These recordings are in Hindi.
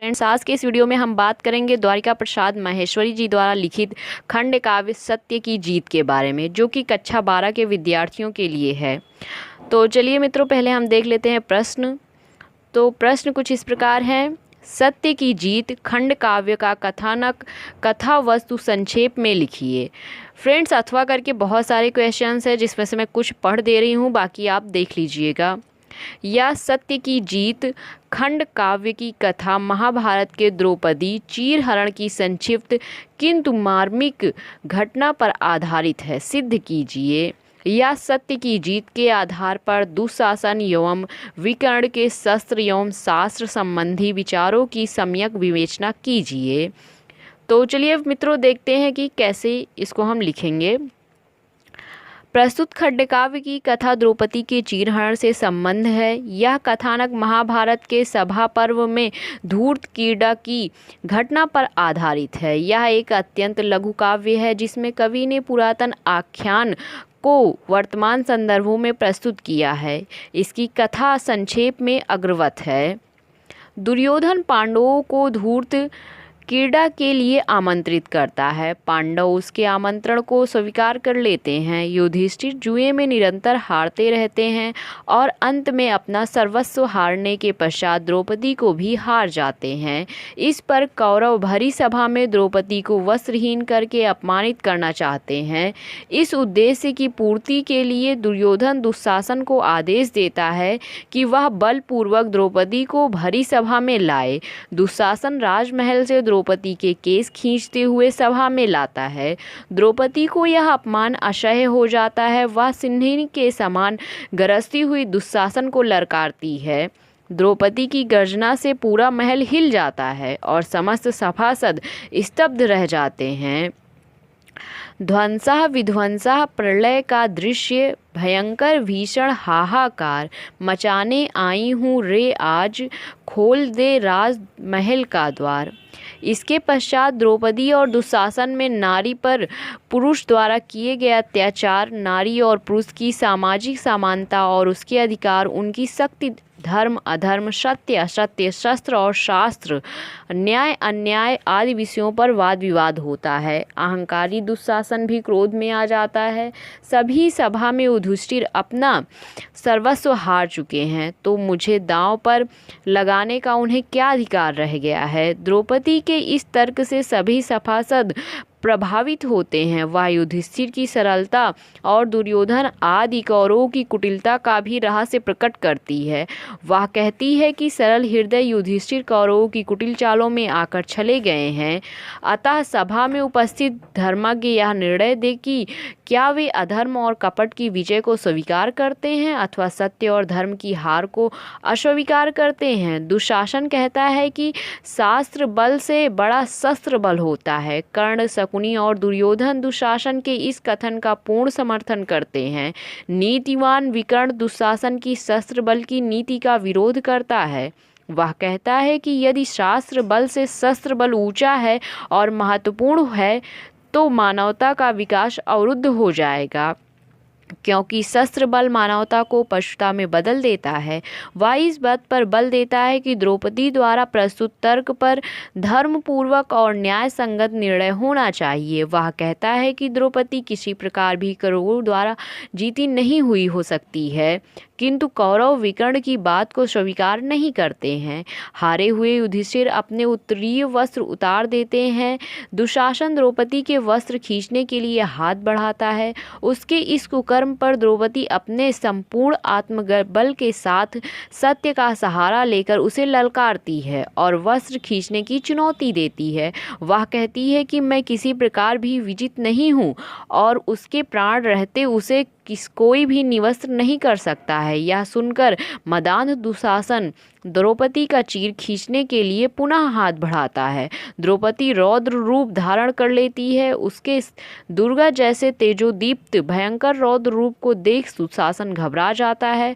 फ्रेंड्स, आज के इस वीडियो में हम बात करेंगे द्वारिका प्रसाद माहेश्वरी जी द्वारा लिखित खंड काव्य सत्य की जीत के बारे में, जो कि कक्षा 12 के विद्यार्थियों के लिए है। तो चलिए मित्रों, पहले हम देख लेते हैं प्रश्न। तो प्रश्न कुछ इस प्रकार है। सत्य की जीत खंड काव्य का कथानक कथा वस्तु संक्षेप में लिखिए। फ्रेंड्स, अथवा करके बहुत सारे क्वेश्चंस है, जिसमें से मैं कुछ पढ़ दे रही हूँ, बाकी आप देख लीजिएगा। या सत्य की जीत खंड काव्य की कथा महाभारत के द्रौपदी चीरहरण की संक्षिप्त किंतु मार्मिक घटना पर आधारित है, सिद्ध कीजिए। या सत्य की जीत के आधार पर दुशासन एवं विकर्ण के शस्त्र एवं शास्त्र संबंधी विचारों की सम्यक विवेचना कीजिए। तो चलिए मित्रों, देखते हैं कि कैसे इसको हम लिखेंगे। प्रस्तुत खंडकाव्य की कथा द्रौपदी के चीरहरण से संबंध है। यह कथानक महाभारत के सभा पर्व में धूर्त क्रीड़ा की घटना पर आधारित है। यह एक अत्यंत लघु काव्य है, जिसमें कवि ने पुरातन आख्यान को वर्तमान संदर्भों में प्रस्तुत किया है। इसकी कथा संक्षेप में अग्रवत है। दुर्योधन पांडवों को धूर्त क्रीड़ा के लिए आमंत्रित करता है। पांडव उसके आमंत्रण को स्वीकार कर लेते हैं। युधिष्ठिर जुए में निरंतर हारते रहते हैं और अंत में अपना सर्वस्व हारने के पश्चात द्रौपदी को भी हार जाते हैं। इस पर कौरव भरी सभा में द्रौपदी को वस्त्रहीन करके अपमानित करना चाहते हैं। इस उद्देश्य की पूर्ति के लिए दुर्योधन दुशासन को आदेश देता है कि वह बलपूर्वक द्रौपदी को भरी सभा में लाए। दुशासन राजमहल से द्रौपदी के केस खींचते हुए सभा में लाता है। द्रौपदी को यह अपमान असह्य हो जाता है। वह सिंहिनी के समान गरजती हुई दुशासन को ललकारती है। द्रौपदी की गर्जना से पूरा महल हिल जाता है और समस्त सभासद स्तब्ध रह जाते हैं। ध्वंसा विध्वंसा प्रलय का दृश्य भयंकर भीषण हाहाकार मचाने आई हूँ रे, आज खोल दे राज महल का द्वार। इसके पश्चात द्रौपदी और दुशासन में नारी पर पुरुष द्वारा किए गए अत्याचार, नारी और पुरुष की सामाजिक समानता और उसके अधिकार, उनकी शक्ति, धर्म अधर्म, सत्य असत्य, शस्त्र और शास्त्र, न्याय अन्याय आदि विषयों पर वाद विवाद होता है। अहंकारी दुशासन भी क्रोध में आ जाता है। सभी सभा में युधिष्ठिर अपना सर्वस्व हार चुके हैं, तो मुझे दांव पर लगाने का उन्हें क्या अधिकार रह गया है। द्रौपदी के इस तर्क से सभी सभासद प्रभावित होते हैं। वह युधिष्ठिर की सरलता और दुर्योधन आदि कौरवों की कुटिलता का भी रहस्य प्रकट करती है। वह कहती है कि सरल हृदय युधिष्ठिर कौरवों की कुटिल चालों में आकर छले गए हैं। अतः सभा में उपस्थित धर्मज्ञ यह निर्णय दे कि क्या वे अधर्म और कपट की विजय को स्वीकार करते हैं अथवा सत्य और धर्म की हार को अस्वीकार करते हैं। दुशासन कहता है कि शास्त्र बल से बड़ा शस्त्र बल होता है। कर्ण, शकुनी और दुर्योधन दुशासन के इस कथन का पूर्ण समर्थन करते हैं। नीतिवान विकर्ण दुशासन की शस्त्र बल की नीति का विरोध करता है। वह कहता है कि यदि शास्त्र बल से शस्त्र बल ऊंचा है और महत्वपूर्ण है, तो मानवता का विकास अवरुद्ध हो जाएगा, क्योंकि शस्त्र बल मानवता को पशुता में बदल देता है। वह इस बात पर बल देता है कि द्रौपदी द्वारा प्रस्तुत तर्क पर धर्मपूर्वक और न्याय संगत निर्णय होना चाहिए। वह कहता है कि द्रौपदी किसी प्रकार भी कौरवों द्वारा जीती नहीं हुई हो सकती है, किंतु कौरव विकर्ण की बात को स्वीकार नहीं करते हैं। हारे हुए युधिष्ठिर अपने उत्तरीय वस्त्र उतार देते हैं। दुशासन द्रौपदी के वस्त्र खींचने के लिए हाथ बढ़ाता है। उसके इस कुकर्म पर द्रौपदी अपने संपूर्ण आत्मबल के साथ सत्य का सहारा लेकर उसे ललकारती है और वस्त्र खींचने की चुनौती देती है। वह कहती है कि मैं किसी प्रकार भी विजित नहीं हूँ और उसके प्राण रहते उसे कोई भी निवस्त्र नहीं कर सकता है। यह सुनकर मदान्ध दुशासन द्रौपदी का चीर खींचने के लिए पुनः हाथ बढ़ाता है। द्रौपदी रौद्र रूप धारण कर लेती है। उसके दुर्गा जैसे तेजोदीप्त भयंकर रौद्र रूप को देख दुशासन घबरा जाता है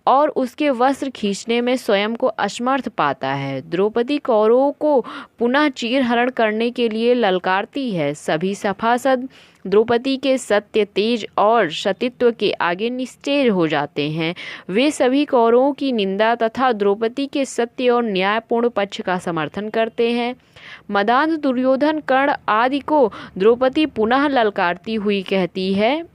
और उसके वस्त्र खींचने में स्वयं को असमर्थ पाता है। द्रौपदी कौरवों को पुनः चीरहरण करने के लिए ललकारती है। सभी सभासद द्रौपदी के सत्य, तेज और सतीत्व के आगे निस्तेज हो जाते हैं। वे सभी कौरवों की निंदा तथा द्रौपदी के सत्य और न्यायपूर्ण पक्ष का समर्थन करते हैं। मदांध दुर्योधन, कर्ण आदि को द्रौपदी पुनः ललकारती हुई कहती है,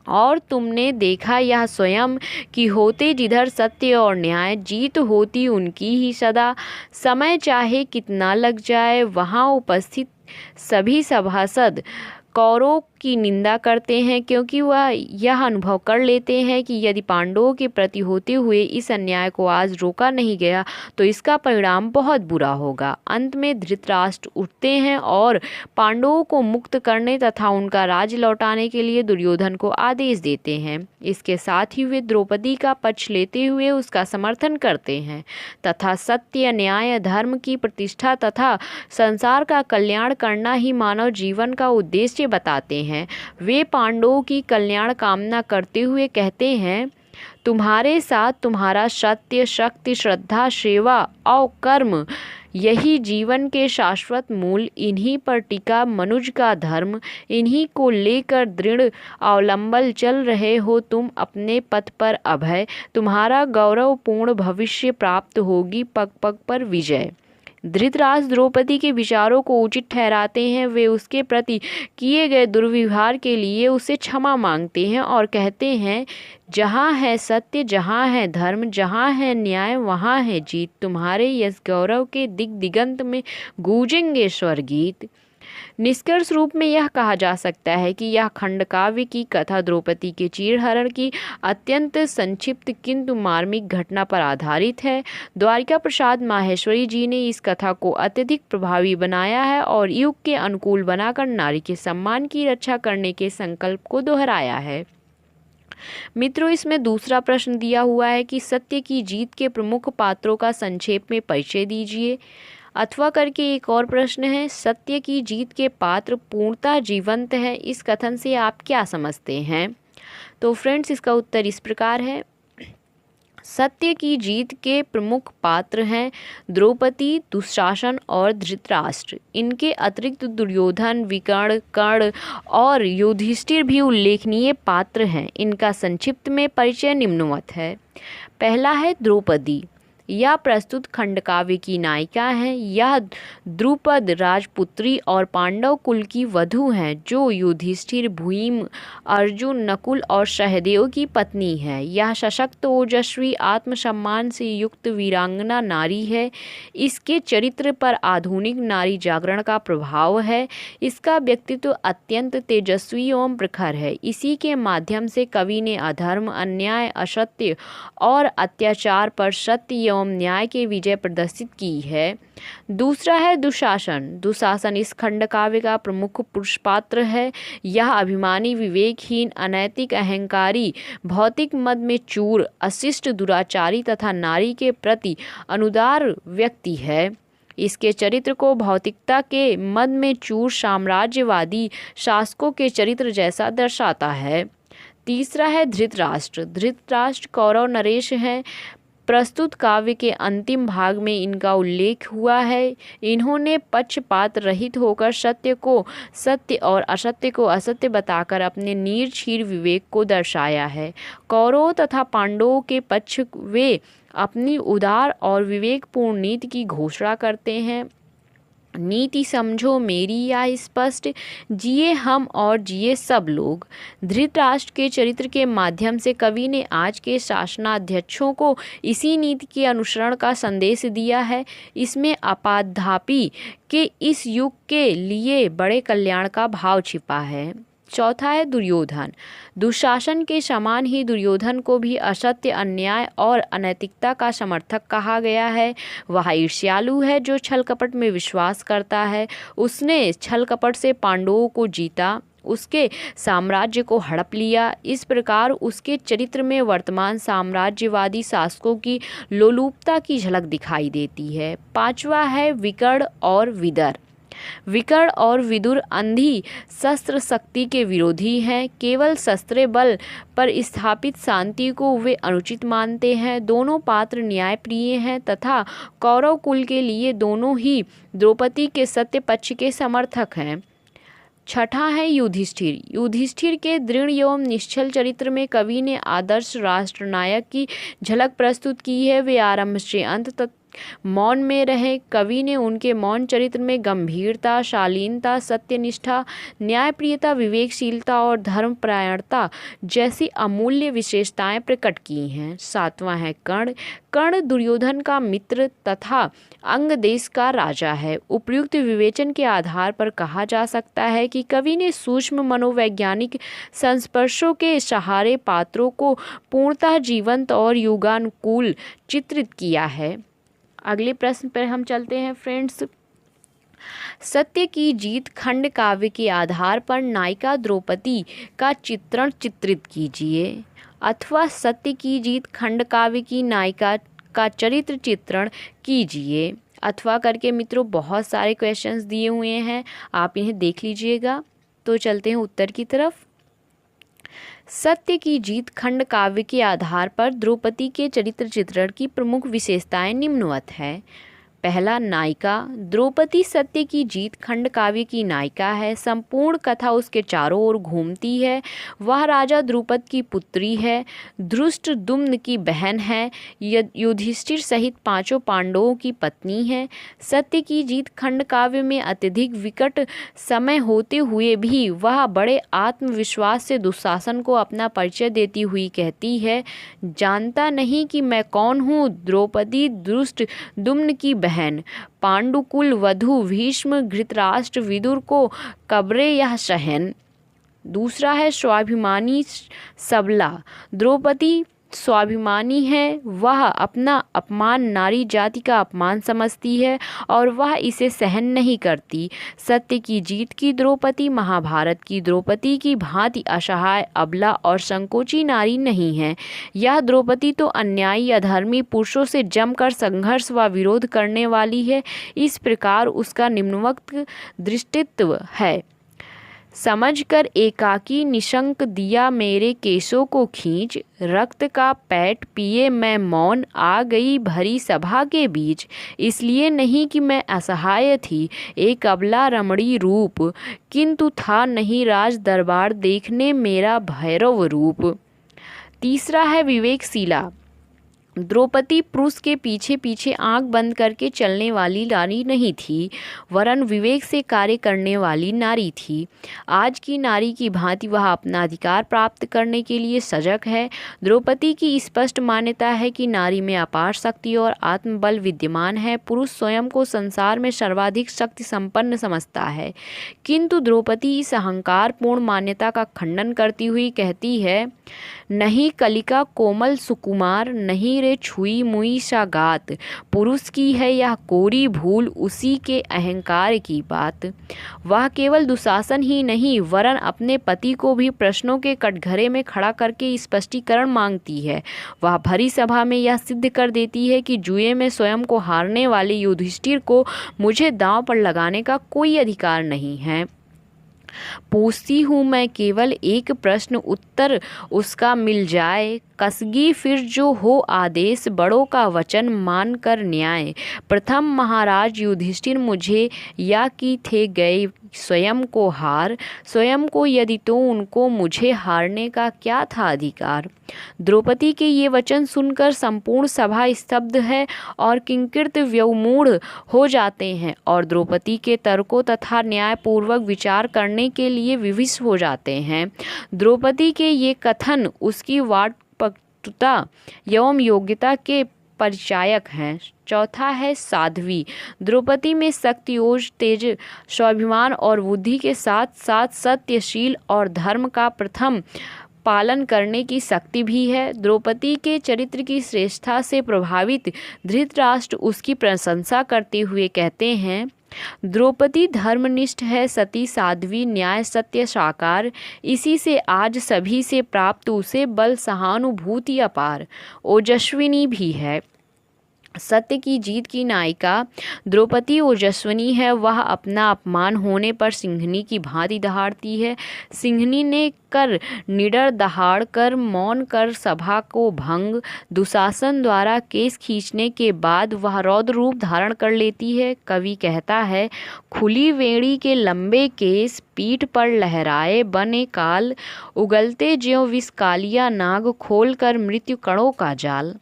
और तुमने देखा यह स्वयं कि होते जिधर सत्य और न्याय, जीत होती उनकी ही सदा। समय चाहे कितना लग जाए, वहाँ उपस्थित सभी सभासद कौरवों की निंदा करते हैं, क्योंकि वह यह अनुभव कर लेते हैं कि यदि पांडवों के प्रति होते हुए इस अन्याय को आज रोका नहीं गया तो इसका परिणाम बहुत बुरा होगा। अंत में धृतराष्ट्र उठते हैं और पांडवों को मुक्त करने तथा उनका राज्य लौटाने के लिए दुर्योधन को आदेश देते हैं। इसके साथ ही वे द्रौपदी का पक्ष लेते हुए उसका समर्थन करते हैं तथा सत्य, न्याय, धर्म की प्रतिष्ठा तथा संसार का कल्याण करना ही मानव जीवन का उद्देश्य बताते हैं। वे पांडवों की कल्याण कामना करते हुए कहते हैं, तुम्हारे साथ तुम्हारा सत्य, शक्ति, श्रद्धा, सेवा और कर्म यही जीवन के शाश्वत मूल, इन्हीं पर टिका मनुज का धर्म, इन्हीं को लेकर दृढ़ अवलंबन चल रहे हो तुम अपने पथ पर अभय, तुम्हारा गौरवपूर्ण भविष्य प्राप्त होगी पग पग पर विजय। धृतराष्ट्र द्रौपदी के विचारों को उचित ठहराते हैं। वे उसके प्रति किए गए दुर्व्यवहार के लिए उससे क्षमा मांगते हैं और कहते हैं, जहाँ है सत्य, जहाँ है धर्म, जहाँ है न्याय, वहाँ है जीत। तुम्हारे यश गौरव के दिगंत में गूंजेंगे स्वर गीत। निष्कर्ष रूप में यह कहा जा सकता है कि यह खंड काव्य की कथा द्रौपदी के चीरहरण की अत्यंत संक्षिप्त किंतु मार्मिक घटना पर आधारित है। द्वारिका प्रसाद माहेश्वरी जी ने इस कथा को अत्यधिक प्रभावी बनाया है और युग के अनुकूल बनाकर नारी के सम्मान की रक्षा करने के संकल्प को दोहराया है। मित्रों, इसमें दूसरा प्रश्न दिया हुआ है कि सत्य की जीत के प्रमुख पात्रों का संक्षेप में परिचय दीजिए। अथवा करके एक और प्रश्न है, सत्य की जीत के पात्र पूर्णतः जीवंत है, इस कथन से आप क्या समझते हैं? तो फ्रेंड्स, इसका उत्तर इस प्रकार है। सत्य की जीत के प्रमुख पात्र हैं द्रौपदी, दुशासन और धृतराष्ट्र। इनके अतिरिक्त दुर्योधन, विकर्ण, कर्ण और युधिष्ठिर भी उल्लेखनीय पात्र हैं। इनका संक्षिप्त में परिचय निम्नवत है। पहला है द्रौपदी। यह प्रस्तुत खंडकाव्य की नायिका है। यह द्रुपद राजपुत्री और पांडव कुल की वधू हैं, जो युधिष्ठिर, भीम, अर्जुन, नकुल और सहदेव की पत्नी है। यह सशक्त, ओजस्वी, आत्मसम्मान से युक्त वीरांगना नारी है। इसके चरित्र पर आधुनिक नारी जागरण का प्रभाव है। इसका व्यक्तित्व अत्यंत तेजस्वी एवं प्रखर है। इसी के माध्यम से कवि ने अधर्म, अन्याय, असत्य और अत्याचार पर सत्य एवं न्याय के विजय प्रदर्शित की है। दूसरा है दुशासन। दुशासन इस खंड काव्य का प्रमुख पुरुष पात्र है। यह अभिमानी, विवेकहीन, अनैतिक, अहंकारी, भौतिक मद में चूर, अशिष्ट, दुराचारी तथा नारी के प्रति अनुदार व्यक्ति है। इसके चरित्र को भौतिकता के मद में चूर साम्राज्यवादी शासकों के चरित्र जैसा दर्शाता है। तीसरा है धृतराष्ट्र। धृतराष्ट्र कौरव नरेश हैं। प्रस्तुत काव्य के अंतिम भाग में इनका उल्लेख हुआ है। इन्होंने पक्षपात रहित होकर सत्य को सत्य और असत्य को असत्य बताकर अपने निर्भीक विवेक को दर्शाया है। कौरवों तथा पांडवों के पक्ष वे अपनी उदार और विवेकपूर्ण नीति की घोषणा करते हैं। नीति समझो मेरी या स्पष्ट, जिए हम और जिए सब लोग। धृतराष्ट्र के चरित्र के माध्यम से कवि ने आज के शासनाध्यक्षों को इसी नीति के अनुसरण का संदेश दिया है। इसमें आपातधापी के इस युग के लिए बड़े कल्याण का भाव छिपा है। चौथा है दुर्योधन। दुशासन के समान ही दुर्योधन को भी असत्य, अन्याय और अनैतिकता का समर्थक कहा गया है। वह ईर्ष्यालु है, जो छल कपट में विश्वास करता है। उसने छल कपट से पांडवों को जीता, उसके साम्राज्य को हड़प लिया। इस प्रकार उसके चरित्र में वर्तमान साम्राज्यवादी शासकों की लोलुपता की झलक दिखाई देती है। पांचवा है विकर्ण और विदर। विकर्ण और विदुर अंधी शस्त्र शक्ति के विरोधी हैं। केवल शस्त्र बल पर स्थापित शांति को वे अनुचित मानते हैं। दोनों पात्र न्यायप्रिय हैं तथा कौरव कुल के लिए दोनों ही द्रौपदी के सत्य पक्ष के समर्थक हैं। छठा है युधिष्ठिर। युधिष्ठिर के दृढ़ एवं निश्चल चरित्र में कवि ने आदर्श राष्ट्रनायक की झलक प्रस्तुत की है। वे आरंभ से अंत तक मौन में रहे। कवि ने उनके मौन चरित्र में गंभीरता, शालीनता, सत्यनिष्ठा, न्यायप्रियता, विवेकशीलता और धर्मपरायणता जैसी अमूल्य विशेषताएं प्रकट की हैं। सातवां है कर्ण। कर्ण दुर्योधन का मित्र तथा अंग देश का राजा है। उपयुक्त विवेचन के आधार पर कहा जा सकता है कि कवि ने सूक्ष्म मनोवैज्ञानिक संस्पर्शों के सहारे पात्रों को पूर्णतः जीवंत और युगानुकूल चित्रित किया है। अगले प्रश्न पर हम चलते हैं फ्रेंड्स। सत्य की जीत खंड काव्य के आधार पर नायिका द्रौपदी का चित्रण चित्रित कीजिए, अथवा सत्य की जीत खंड काव्य की नायिका का चरित्र चित्रण कीजिए, अथवा करके मित्रों बहुत सारे क्वेश्चंस दिए हुए हैं, आप इन्हें देख लीजिएगा। तो चलते हैं उत्तर की तरफ। सत्य की जीत खंड काव्य के आधार पर द्रौपदी के चरित्र चित्रण की प्रमुख विशेषताएं निम्नवत है। पहला, नायिका। द्रौपदी सत्य की जीत खंड काव्य की नायिका है। संपूर्ण कथा उसके चारों ओर घूमती है। वह राजा द्रुपद की पुत्री है, धृष्टद्युम्न की बहन है, युधिष्ठिर सहित पांचों पांडवों की पत्नी है। सत्य की जीत खंड काव्य में अत्यधिक विकट समय होते हुए भी वह बड़े आत्मविश्वास से दुशासन को अपना परिचय देती हुई कहती है, जानता नहीं कि मैं कौन हूँ। द्रौपदी धृष्टद्युम्न की बहन, पांडुकुल वधु, भीष्म, धृतराष्ट्र, विदुर को कब्रे या शहन। दूसरा है स्वाभिमानी सबला। द्रौपदी स्वाभिमानी है, वह अपना अपमान नारी जाति का अपमान समझती है और वह इसे सहन नहीं करती। सत्य की जीत की द्रौपदी महाभारत की द्रौपदी की भांति असहाय, अबला और संकोची नारी नहीं है। यह द्रौपदी तो अन्यायी अधर्मी पुरुषों से जमकर संघर्ष व विरोध करने वाली है। इस प्रकार उसका निम्नवत दृष्टित्व है। समझकर एकाकी निशंक दिया मेरे केसों को खींच, रक्त का पैट पिए मैं मौन आ गई भरी सभा के बीच। इसलिए नहीं कि मैं असहाय थी, एक अबला रमणी रूप, किंतु था नहीं राज दरबार देखने मेरा भैरव रूप। तीसरा है विवेकशीला। द्रौपदी पुरुष के पीछे पीछे आंख बंद करके चलने वाली नारी नहीं थी, वरन विवेक से कार्य करने वाली नारी थी। आज की नारी की भांति वह अपना अधिकार प्राप्त करने के लिए सजग है। द्रौपदी की स्पष्ट मान्यता है कि नारी में अपार शक्ति और आत्मबल विद्यमान है। पुरुष स्वयं को संसार में सर्वाधिक शक्ति संपन्न समझता है, किंतु द्रौपदी इस अहंकारपूर्ण मान्यता का खंडन करती हुई कहती है, नहीं कलिका कोमल सुकुमार, नहीं रे छुई मुई सा गात। पुरुष की है यह कोरी भूल, उसी के अहंकार की बात। वह केवल दुशासन ही नहीं वरन अपने पति को भी प्रश्नों के कटघरे में खड़ा करके स्पष्टीकरण मांगती है। वह भरी सभा में यह सिद्ध कर देती है कि जुए में स्वयं को हारने वाले युधिष्ठिर को मुझे दांव पर लगाने का कोई अधिकार नहीं है। पूछती हूँ मैं केवल एक प्रश्न, उत्तर उसका मिल जाए। कसगी फिर जो हो आदेश, बड़ों का वचन मान कर न्याय। प्रथम महाराज युधिष्ठिर मुझे या कि थे गए स्वयं को हार, स्वयं को यदि तो उनको मुझे हारने का क्या था अधिकार। द्रौपदी के ये वचन सुनकर संपूर्ण सभा स्तब्ध है और किंकृत व्यमूढ़ हो जाते हैं और द्रौपदी के तर्कों तथा न्यायपूर्वक विचार करने के लिए विवश हो जाते हैं। द्रौपदी के ये कथन उसकी वाक्पटुता एवं योग्यता के परिचायक हैं। चौथा है साध्वी। द्रौपदी में शक्ति, ओज, तेज, स्वाभिमान और बुद्धि के साथ साथ सत्यशील और धर्म का प्रथम पालन करने की शक्ति भी है। द्रौपदी के चरित्र की श्रेष्ठता से प्रभावित धृतराष्ट्र उसकी प्रशंसा करते हुए कहते हैं, द्रौपदी धर्मनिष्ठ है, सती, साध्वी, न्याय, सत्य, साकार। इसी से आज सभी से प्राप्त उसे बल, सहानुभूति अपार, ओजस्विनी भी है। सत्य की जीत की नायिका द्रौपदी ओजस्विनी है। वह अपना अपमान होने पर सिंहनी की भांति दहाड़ती है। सिंहनी ने कर निडर दहाड़ कर मौन कर सभा को भंग। दुशासन द्वारा केस खींचने के बाद वह रौद्र रूप धारण कर लेती है। कवि कहता है, खुली वेणी के लंबे केस पीठ पर लहराए बने काल, उगलते ज्यों विषकालिया नाग खोल कर मृत्यु कणों का जाल।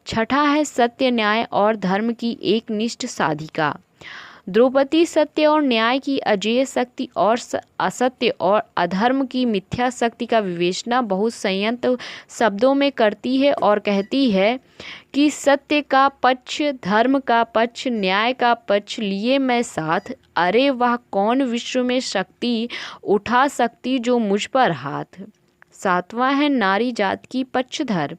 छठा है सत्य न्याय और धर्म की एक निष्ठ साधिका। द्रौपदी सत्य और न्याय की अजेय शक्ति और असत्य और अधर्म की मिथ्या शक्ति का विवेचना बहुत संयंत्र शब्दों में करती है और कहती है कि सत्य का पक्ष, धर्म का पक्ष, न्याय का पक्ष लिए मैं साथ। अरे वह कौन विश्व में शक्ति उठा सकती जो मुझ पर हाथ। सातवां है नारी जात की पक्षधर।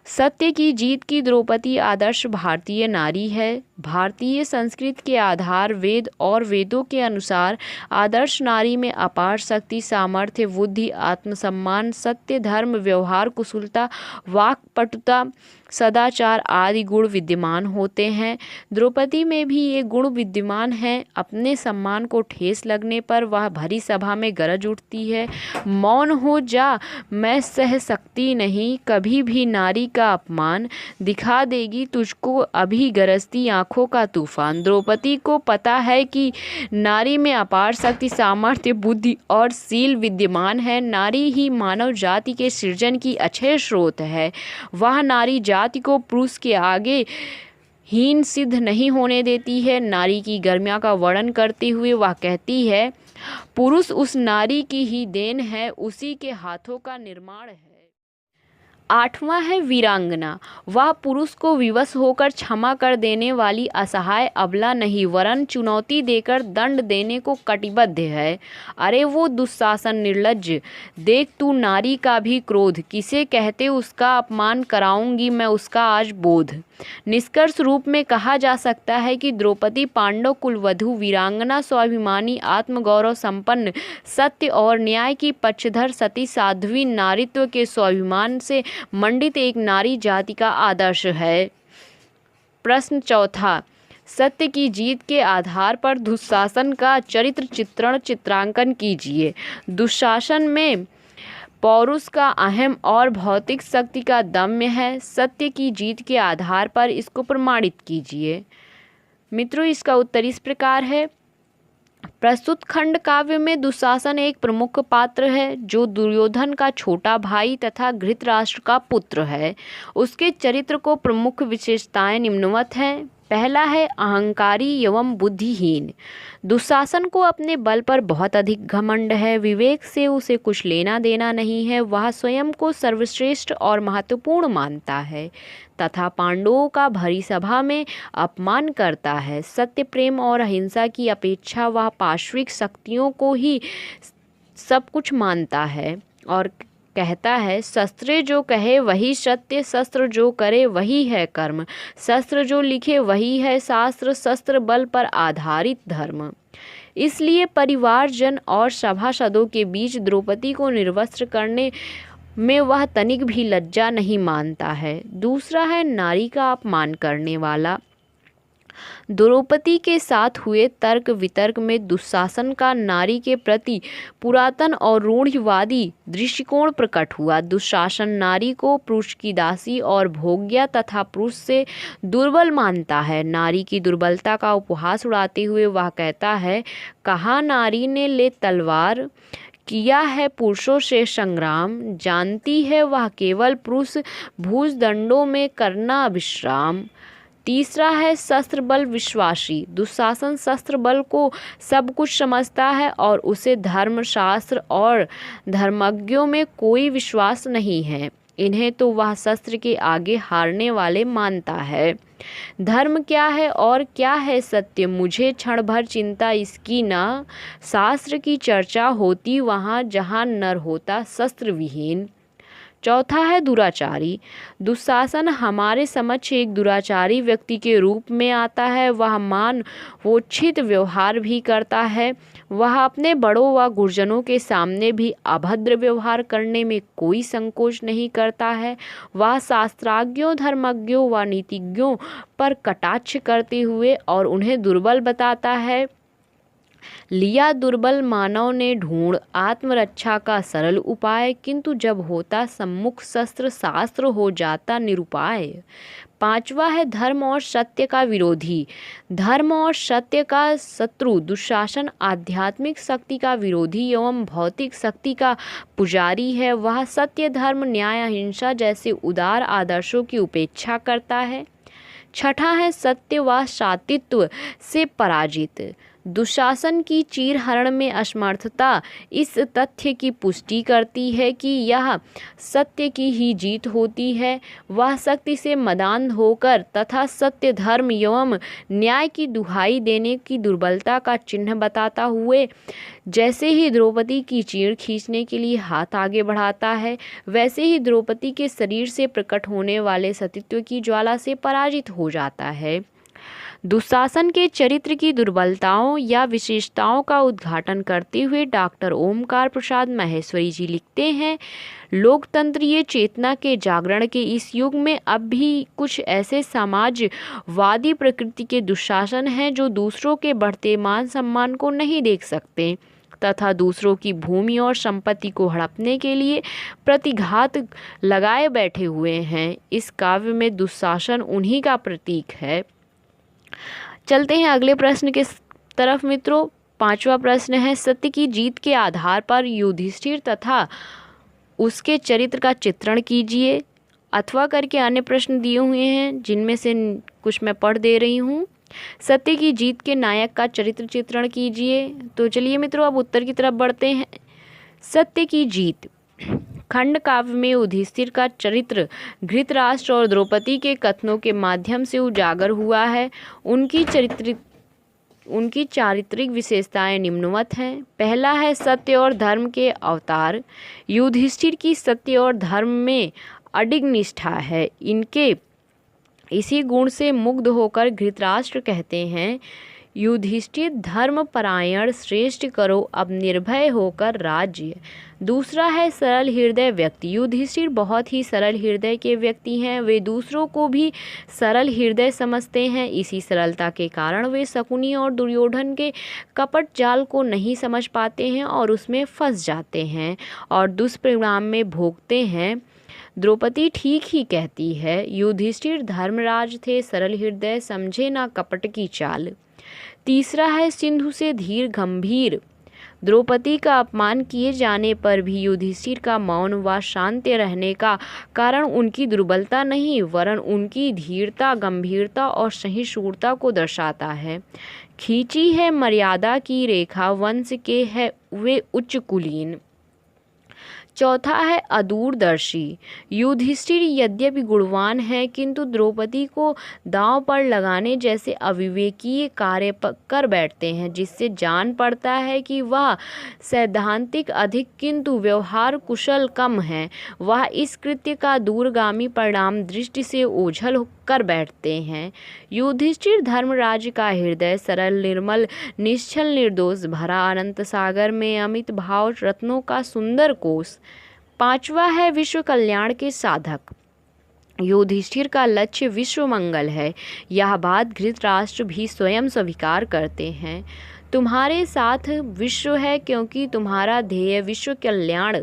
सत्य की जीत की द्रौपदी आदर्श भारतीय नारी है। भारतीय संस्कृति के आधार वेद और वेदों के अनुसार आदर्श नारी में अपार शक्ति, सामर्थ्य, बुद्धि, आत्मसम्मान, सत्य, धर्म, व्यवहार कुशलता, वाक्पटुता, सदाचार आदि गुण विद्यमान होते हैं। द्रौपदी में भी ये गुण विद्यमान हैं। अपने सम्मान को ठेस लगने पर वह भरी सभा में गरज उठती है, मौन हो जा, मैं सह सकती नहीं कभी भी नारी का अपमान, दिखा देगी तुझको अभी गरजती आंखों का तूफान। द्रौपदी को पता है कि नारी में अपार शक्ति, सामर्थ्य, बुद्धि और शील विद्यमान है। नारी ही मानव जाति के सृजन की अक्षय स्रोत है। वह नारी जाति को पुरुष के आगे हीन सिद्ध नहीं होने देती है। नारी की गरिमा का वर्णन करते हुए वह कहती है, पुरुष उस नारी की ही देन है, उसी के हाथों का निर्माण है। आठवां है वीरांगना। वह पुरुष को विवश होकर क्षमा कर देने वाली असहाय अबला नहीं, वरन चुनौती देकर दंड देने को कटिबद्ध है। अरे वो दुशासन निर्लज्ज, देख तू नारी का भी क्रोध, किसे कहते उसका अपमान, कराऊंगी मैं उसका आज बोध। निष्कर्ष रूप में कहा जा सकता है कि द्रौपदी पांडव कुलवधु, वीरांगना, स्वाभिमानी, आत्मगौरव संपन्न, सत्य और न्याय की पक्षधर, सती, साध्वी, नारीत्व के स्वाभिमान से मंडित एक नारी जाति का आदर्श है। प्रश्न चौथा, सत्य की जीत के आधार पर दुशासन का चरित्र चित्रांकन कीजिए। दुशासन में पौरुष का अहम और भौतिक शक्ति का दम्य है। सत्य की जीत के आधार पर इसको प्रमाणित कीजिए। मित्रों, इसका उत्तर इस प्रकार है। प्रस्तुत खंड काव्य में दुशासन एक प्रमुख पात्र है, जो दुर्योधन का छोटा भाई तथा धृतराष्ट्र का पुत्र है। उसके चरित्र को प्रमुख विशेषताएं निम्नवत हैं। पहला है अहंकारी एवं बुद्धिहीन। दुशासन को अपने बल पर बहुत अधिक घमंड है। विवेक से उसे कुछ लेना देना नहीं है। वह स्वयं को सर्वश्रेष्ठ और महत्वपूर्ण मानता है तथा पांडवों का भरी सभा में अपमान करता है। सत्य, प्रेम और अहिंसा की अपेक्षा वह पार्श्विक शक्तियों को ही सब कुछ मानता है और कहता है, शस्त्रे जो कहे वही सत्य, शस्त्र जो करे वही है कर्म, शस्त्र जो लिखे वही है शास्त्र, शस्त्र बल पर आधारित धर्म। इसलिए परिवारजन और सभासदों के बीच द्रौपदी को निर्वस्त्र करने में वह तनिक भी लज्जा नहीं मानता है। दूसरा है नारी का अपमान करने वाला। द्रौपदी के साथ हुए तर्क वितर्क में दुशासन का नारी के प्रति पुरातन और रूढ़िवादी दृष्टिकोण प्रकट हुआ। दुशासन नारी को पुरुष की दासी और भोग्या तथा पुरुष से दुर्बल मानता है। नारी की दुर्बलता का उपहास उड़ाते हुए वह कहता है, कहा नारी ने ले तलवार, किया है पुरुषों से संग्राम, जानती है वह केवल पुरुष भुजदंडों में करना विश्राम। तीसरा है शस्त्र बल विश्वासी। दुशासन शस्त्र बल को सब कुछ समझता है और उसे धर्मशास्त्र और धर्मज्ञों में कोई विश्वास नहीं है। इन्हें तो वह शस्त्र के आगे हारने वाले मानता है। धर्म क्या है और क्या है सत्य, मुझे क्षण भर चिंता इसकी ना। शास्त्र की चर्चा होती वहाँ जहाँ नर होता शस्त्र विहीन। चौथा है दुराचारी। दुशासन हमारे समक्ष एक दुराचारी व्यक्ति के रूप में आता है। वह मानवोचित व्यवहार भी करता है। वह अपने बड़ों व गुरुजनों के सामने भी अभद्र व्यवहार करने में कोई संकोच नहीं करता है। वह शास्त्रज्ञों, धर्मज्ञों व नीतिज्ञों पर कटाक्ष करते हुए और उन्हें दुर्बल बताता है। लिया दुर्बल मानव ने ढूंढ आत्मरक्षा का सरल उपाय, किंतु जब होता सम्मुख शस्त्र शास्त्र हो जाता निरुपाय। पांचवा है धर्म और सत्य का विरोधी। धर्म और सत्य का शत्रु दुशासन आध्यात्मिक शक्ति का विरोधी एवं भौतिक शक्ति का पुजारी है। वह सत्य, धर्म, न्याय, अहिंसा जैसे उदार आदर्शों की उपेक्षा करता है। छठा है सत्य व सातित्व से पराजित। दुशासन की चीरहरण में असमर्थता इस तथ्य की पुष्टि करती है कि यह सत्य की ही जीत होती है। वह शक्ति से मदान होकर तथा सत्य, धर्म एवं न्याय की दुहाई देने की दुर्बलता का चिन्ह बताता हुए जैसे ही द्रौपदी की चीर खींचने के लिए हाथ आगे बढ़ाता है, वैसे ही द्रौपदी के शरीर से प्रकट होने वाले सतीत्व की ज्वाला से पराजित हो जाता है। दुशासन के चरित्र की दुर्बलताओं या विशेषताओं का उद्घाटन करते हुए डॉक्टर ओमकार प्रसाद माहेश्वरी जी लिखते हैं, लोकतंत्रीय चेतना के जागरण के इस युग में अब भी कुछ ऐसे समाजवादी प्रकृति के दुशासन हैं जो दूसरों के बढ़ते मान सम्मान को नहीं देख सकते तथा दूसरों की भूमि और संपत्ति को हड़पने के लिए प्रतिघात लगाए बैठे हुए हैं। इस काव्य में दुशासन उन्हीं का प्रतीक है। चलते हैं अगले प्रश्न के तरफ मित्रों। पांचवा प्रश्न है, सत्य की जीत के आधार पर युधिष्ठिर तथा उसके चरित्र का चित्रण कीजिए। अथवा करके अन्य प्रश्न दिए हुए हैं जिनमें से कुछ मैं पढ़ दे रही हूँ। सत्य की जीत के नायक का चरित्र चित्रण कीजिए। तो चलिए मित्रों अब उत्तर की तरफ बढ़ते हैं। सत्य की जीत खंड काव्य में युधिष्ठिर का चरित्र धृतराष्ट्र और द्रौपदी के कथनों के माध्यम से उजागर हुआ है। उनकी चारित्रिक विशेषताएं निम्नवत हैं। पहला है सत्य और धर्म के अवतार। युधिष्ठिर की सत्य और धर्म में अडिग निष्ठा है। इनके इसी गुण से मुग्ध होकर धृतराष्ट्र कहते हैं, युधिष्ठिर धर्मपरायण श्रेष्ठ करो अब निर्भय होकर राज्य। दूसरा है सरल हृदय व्यक्ति। युधिष्ठिर बहुत ही सरल हृदय के व्यक्ति हैं। वे दूसरों को भी सरल हृदय समझते हैं। इसी सरलता के कारण वे शकुनी और दुर्योधन के कपट जाल को नहीं समझ पाते हैं और उसमें फंस जाते हैं और दुष्परिणाम में भोगते हैं। द्रौपदी ठीक ही कहती है, युधिष्ठिर धर्मराज थे सरल हृदय, समझे ना कपट की चाल। तीसरा है सिंधु से धीर गंभीर। द्रौपदी का अपमान किए जाने पर भी युधिष्ठिर का मौन व शांत रहने का कारण उनकी दुर्बलता नहीं वरन उनकी धीरता, गंभीरता और सहिष्णुता को दर्शाता है। खींची है मर्यादा की रेखा, वंश के है वे उच्च कुलीन। चौथा है अदूरदर्शी। युधिष्ठिर यद्यपि गुणवान है किंतु द्रौपदी को दांव पर लगाने जैसे अविवेकीय कार्य कर बैठते हैं, जिससे जान पड़ता है कि वह सैद्धांतिक अधिक किंतु व्यवहार कुशल कम है। वह इस कृत्य का दूरगामी परिणाम दृष्टि से ओझल कर बैठते हैं। युधिष्ठिर धर्मराज का हृदय सरल, निर्मल, निश्चल, निर्दोष, भरा अनंत सागर में अमित भाव रत्नों का सुंदर कोश। पांचवा है विश्व कल्याण के साधक। युधिष्ठिर का लक्ष्य विश्व मंगल है। यह बात धृतराष्ट्र भी स्वयं स्वीकार करते हैं। तुम्हारे साथ विश्व है क्योंकि तुम्हारा ध्येय विश्व कल्याण।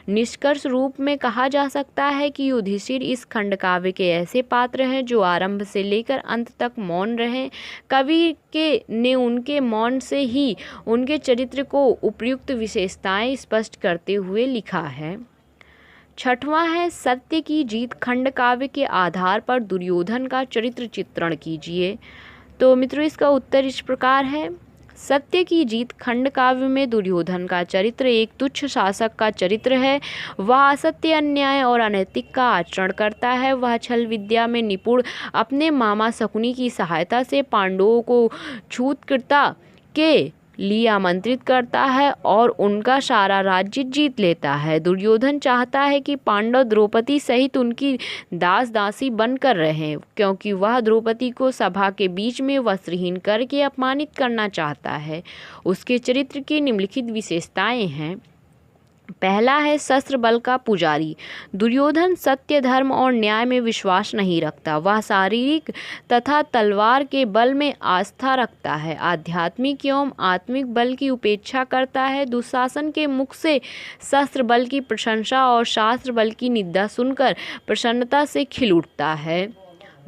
निष्कर्ष रूप में कहा जा सकता है कि युधिष्ठिर इस खंड काव्य के ऐसे पात्र हैं जो आरंभ से लेकर अंत तक मौन रहे। कवि ने उनके मौन से ही उनके चरित्र को उपयुक्त विशेषताएं स्पष्ट करते हुए लिखा है। छठवां है सत्य की जीत खंड काव्य के आधार पर दुर्योधन का चरित्र चित्रण कीजिए। तो मित्रों इसका उत्तर इस प्रकार है। सत्य की जीत खंड काव्य में दुर्योधन का चरित्र एक तुच्छ शासक का चरित्र है। वह असत्य, अन्याय और अनैतिक का आचरण करता है। वह छल विद्या में निपुण, अपने मामा शकुनी की सहायता से पांडवों को छूतकृता के लिए आमंत्रित करता है और उनका सारा राज्य जीत लेता है। दुर्योधन चाहता है कि पांडव द्रौपदी सहित उनकी दास दासी बनकर रहें, क्योंकि वह द्रौपदी को सभा के बीच में वस्त्रहीन करके अपमानित करना चाहता है। उसके चरित्र की निम्नलिखित विशेषताएं हैं। पहला है शस्त्र बल का पुजारी। दुर्योधन सत्य, धर्म और न्याय में विश्वास नहीं रखता। वह शारीरिक तथा तलवार के बल में आस्था रखता है, आध्यात्मिक एवं आत्मिक बल की उपेक्षा करता है। दुशासन के मुख से शस्त्र बल की प्रशंसा और शास्त्र बल की निंदा सुनकर प्रसन्नता से खिल उठता है।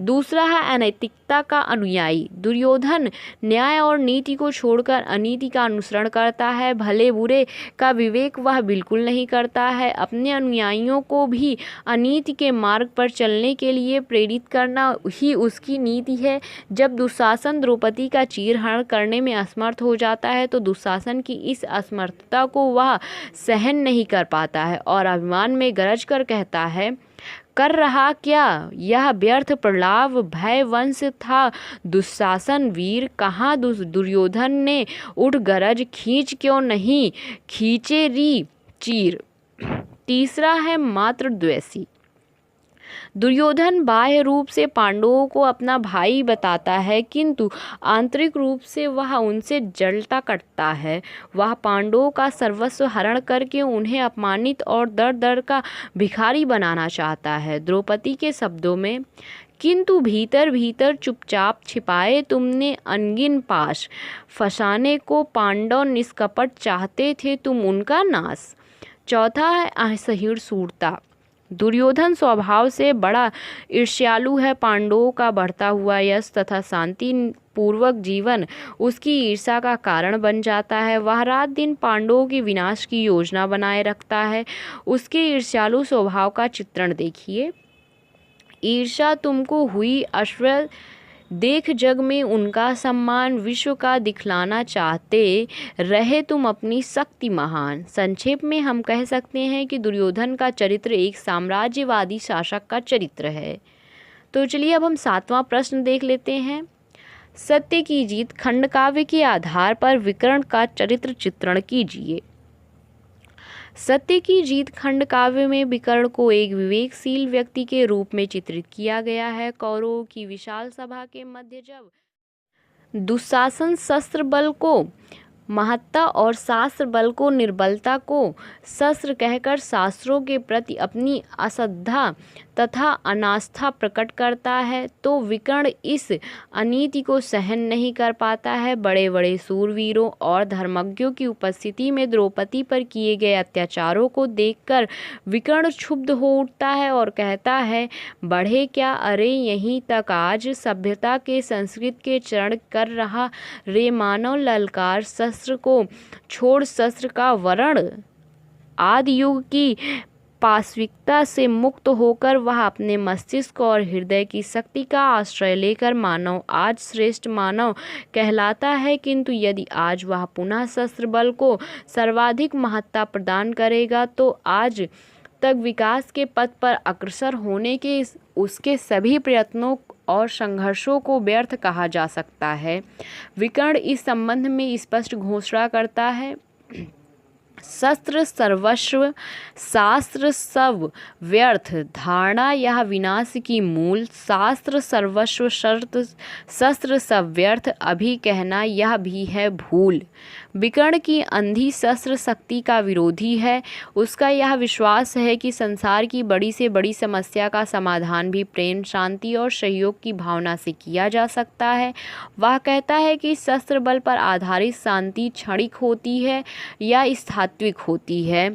दूसरा है अनैतिकता का अनुयायी। दुर्योधन न्याय और नीति को छोड़कर अनीति का अनुसरण करता है। भले बुरे का विवेक वह बिल्कुल नहीं करता है। अपने अनुयायियों को भी अनीति के मार्ग पर चलने के लिए प्रेरित करना ही उसकी नीति है। जब दुशासन द्रौपदी का चीरहरण करने में असमर्थ हो जाता है तो दुशासन की इस असमर्थता को वह सहन नहीं कर पाता है और अभिमान में गरज कर कहता है, कर रहा क्या, यह व्यर्थ प्रलाप भय वंश था। दुशासन वीर कहाँ दुर्योधन ने उठ गरज, खींच क्यों नहीं खींचे री चीर। तीसरा है मात्र द्वेषी। दुर्योधन बाह्य रूप से पांडवों को अपना भाई बताता है, किंतु आंतरिक रूप से वह उनसे जलता कटता है। वह पांडवों का सर्वस्व हरण करके उन्हें अपमानित और दर दर का भिखारी बनाना चाहता है। द्रौपदी के शब्दों में, किंतु भीतर भीतर चुपचाप छिपाए तुमने अनगिन पाश, फंसाने को पांडव निष्कपट चाहते थे तुम उनका नाश। चौथा है असहिष्णु सूरता। दुर्योधन स्वभाव से बड़ा ईर्ष्यालु है। पांडवों का बढ़ता हुआ यश तथा शांति पूर्वक जीवन उसकी ईर्ष्या का कारण बन जाता है। वह रात दिन पांडवों के विनाश की योजना बनाए रखता है। उसके ईर्ष्यालु स्वभाव का चित्रण देखिए। ईर्ष्या तुमको हुई अश्व, देख जग में उनका सम्मान, विश्व का दिखलाना चाहते रहे तुम अपनी शक्ति महान। संक्षेप में हम कह सकते हैं कि दुर्योधन का चरित्र एक साम्राज्यवादी शासक का चरित्र है। तो चलिए अब हम 7वां प्रश्न देख लेते हैं। सत्य की जीत खंडकाव्य के आधार पर विकर्ण का चरित्र चित्रण कीजिए। सत्य की जीत खंडकाव्य में विकर्ण को एक विवेकशील व्यक्ति के रूप में चित्रित किया गया है। कौरवों की विशाल सभा के मध्य जब दुशासन शस्त्र बल को महत्ता और शास्त्र बल को निर्बलता को शस्त्र कहकर शास्त्रों के प्रति अपनी अश्रद्धा तथा अनास्था प्रकट करता है, तो विकर्ण इस अनीति को सहन नहीं कर पाता है। बड़े बड़े सूरवीरों और धर्मज्ञों की उपस्थिति में द्रौपदी पर किए गए अत्याचारों को देखकर विकर्ण क्षुब्ध हो उठता है और कहता है, बढ़े क्या, अरे यहीं तक आज सभ्यता के संस्कृत के चरण कर रहा रे मानव ललकार, शस्त्र को छोड़ शस्त्र का वर्ण। आदि युग की पाशविकता से मुक्त होकर वह अपने मस्तिष्क और हृदय की शक्ति का आश्रय लेकर मानव आज श्रेष्ठ मानव कहलाता है। किंतु यदि आज वह पुनः शस्त्र बल को सर्वाधिक महत्ता प्रदान करेगा तो आज तक विकास के पथ पर अग्रसर होने के उसके सभी प्रयत्नों और संघर्षों को व्यर्थ कहा जा सकता है। विकर्ण इस संबंध में स्पष्ट घोषणा करता है, शस्त्र सर्वस्व शास्त्र सब व्यर्थ, धारणा यह विनाश की मूल, शास्त्र सर्वस्व शस्त्र सब व्यर्थ, अभी कहना यह भी है भूल। विकर्ण की अंधी शस्त्र शक्ति का विरोधी है। उसका यह विश्वास है कि संसार की बड़ी से बड़ी समस्या का समाधान भी प्रेम, शांति और सहयोग की भावना से किया जा सकता है। वह कहता है कि शस्त्र बल पर आधारित शांति क्षणिक होती है या स्थात्विक होती है।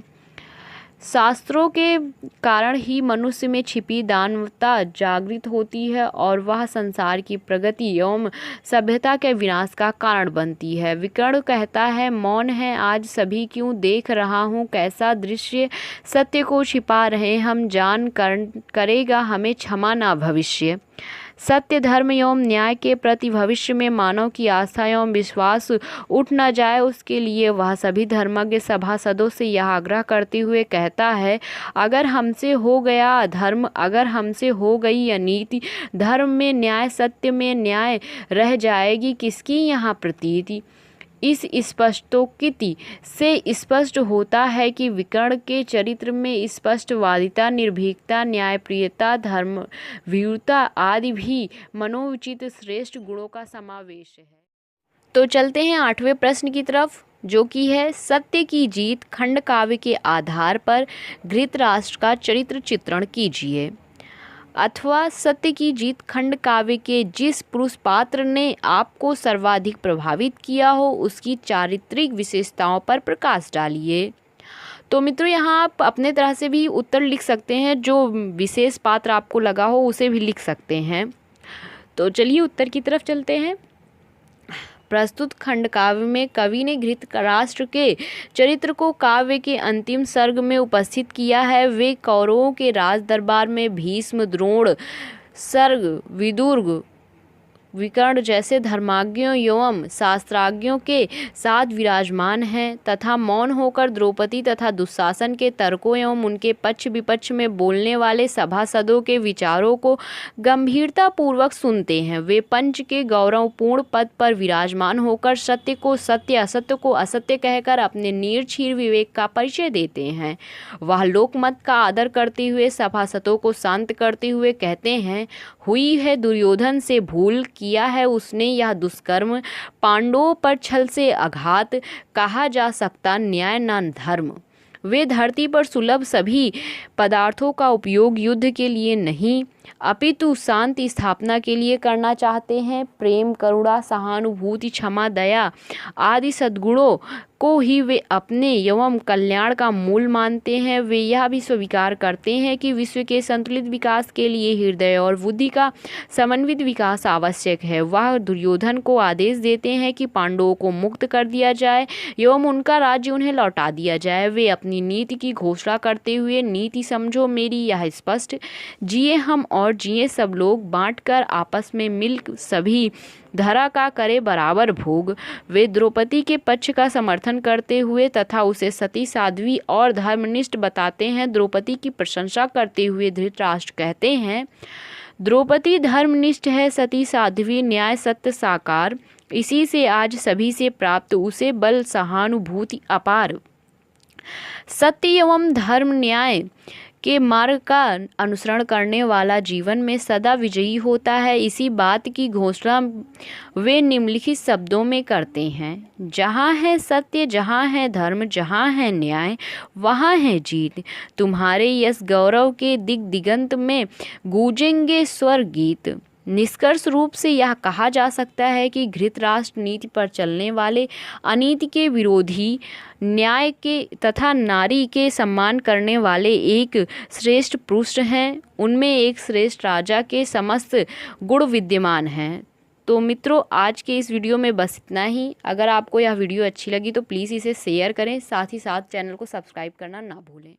शास्त्रों के कारण ही मनुष्य में छिपी दानवता जागृत होती है और वह संसार की प्रगति एवं सभ्यता के विनाश का कारण बनती है। विकर्ण कहता है, मौन है आज सभी क्यों, देख रहा हूँ कैसा दृश्य, सत्य को छिपा रहे हम, जान करेगा हमें क्षमा ना भविष्य। सत्य, धर्म एवं न्याय के प्रति भविष्य में मानव की आस्था एवं विश्वास उठ न जाए, उसके लिए वह सभी धर्मज्ञ सभासदों से यह आग्रह करते हुए कहता है, अगर हमसे हो गया अधर्म, अगर हमसे हो गई अनीति, धर्म में न्याय, सत्य में न्याय, रह जाएगी किसकी यहाँ प्रतीति। इस स्पष्टोक्ति से स्पष्ट होता है कि विकर्ण के चरित्र में स्पष्टवादिता, निर्भीकता, न्यायप्रियता, धर्मभीरुता आदि भी मनोचित श्रेष्ठ गुणों का समावेश है। तो चलते हैं 8वें प्रश्न की तरफ, जो कि है सत्य की जीत खंड काव्य के आधार पर धृतराष्ट्र का चरित्र चित्रण कीजिए। अथवा सत्य की जीत खंड काव्य के जिस पुरुष पात्र ने आपको सर्वाधिक प्रभावित किया हो उसकी चारित्रिक विशेषताओं पर प्रकाश डालिए। तो मित्रों यहाँ आप अपने तरह से भी उत्तर लिख सकते हैं, जो विशेष पात्र आपको लगा हो उसे भी लिख सकते हैं। तो चलिए उत्तर की तरफ चलते हैं। प्रस्तुत खंड काव्य में कवि ने धृतराष्ट्र के चरित्र को काव्य के अंतिम सर्ग में उपस्थित किया है। वे कौरवों के राज दरबार में भीष्म, द्रोण, सर्ग, विदुर, विकर्ण जैसे धर्माज्ञों एवं शास्त्राज्ञों के साथ विराजमान हैं तथा मौन होकर द्रौपदी तथा दुशासन के तर्कों एवं उनके पक्ष विपक्ष में बोलने वाले सभासदों के विचारों को गंभीरता पूर्वक सुनते हैं। वे पंच के गौरवपूर्ण पद पर विराजमान होकर सत्य को सत्य, असत्य को असत्य कहकर अपने निर्भीक विवेक का परिचय देते हैं। वह लोकमत का आदर करते हुए सभासदों को शांत करते हुए कहते हैं, हुई है दुर्योधन से भूल, किया है उसने यह दुष्कर्म, पांडवों पर छल से आघात, कहा जा सकता न्याय न धर्म। वे धरती पर सुलभ सभी पदार्थों का उपयोग युद्ध के लिए नहीं अपितु शांति स्थापना के लिए करना चाहते हैं। प्रेम, करुणा, सहानुभूति, क्षमा, दया आदि सद्गुणों को ही वे अपने एवं कल्याण का मूल मानते हैं। वे यह भी स्वीकार करते हैं कि विश्व के संतुलित विकास के लिए हृदय और बुद्धि का समन्वित विकास आवश्यक है। वह दुर्योधन को आदेश देते हैं कि पांडवों को मुक्त कर दिया जाए एवं उनका राज्य उन्हें लौटा दिया जाए। वे अपनी नीति की घोषणा करते हुए, नीति समझो मेरी यह स्पष्ट, जिए हम और जिए सब लोग, बांटकर आपस में मिल सभी धरा का करे बराबर भोग। वे द्रौपदी के पक्ष का समर्थन करते हुए तथा उसे सती, साध्वी और धर्मनिष्ठ बताते हैं। द्रौपदी की प्रशंसा करते हुए धृतराष्ट्र कहते हैं, द्रौपदी धर्मनिष्ठ है, सती, साध्वी, न्याय, सत्य साकार, इसी से आज सभी से प्राप्त उसे बल, सहानुभूति अपार। सत्य एवं धर्म, न्याय के मार्ग का अनुसरण करने वाला जीवन में सदा विजयी होता है। इसी बात की घोषणा वे निम्नलिखित शब्दों में करते हैं, जहाँ है सत्य, जहाँ है धर्म, जहाँ है न्याय, वहाँ है जीत। तुम्हारे यश गौरव के दिगंत में गूंजेंगे स्वर गीत। निष्कर्ष रूप से यह कहा जा सकता है कि धृतराष्ट्र नीति पर चलने वाले, अनीति के विरोधी, न्याय के तथा नारी के सम्मान करने वाले एक श्रेष्ठ पुरुष हैं। उनमें एक श्रेष्ठ राजा के समस्त गुण विद्यमान हैं। तो मित्रों, आज के इस वीडियो में बस इतना ही। अगर आपको यह वीडियो अच्छी लगी तो प्लीज़ इसे शेयर करें, साथ ही साथ चैनल को सब्सक्राइब करना ना भूलें।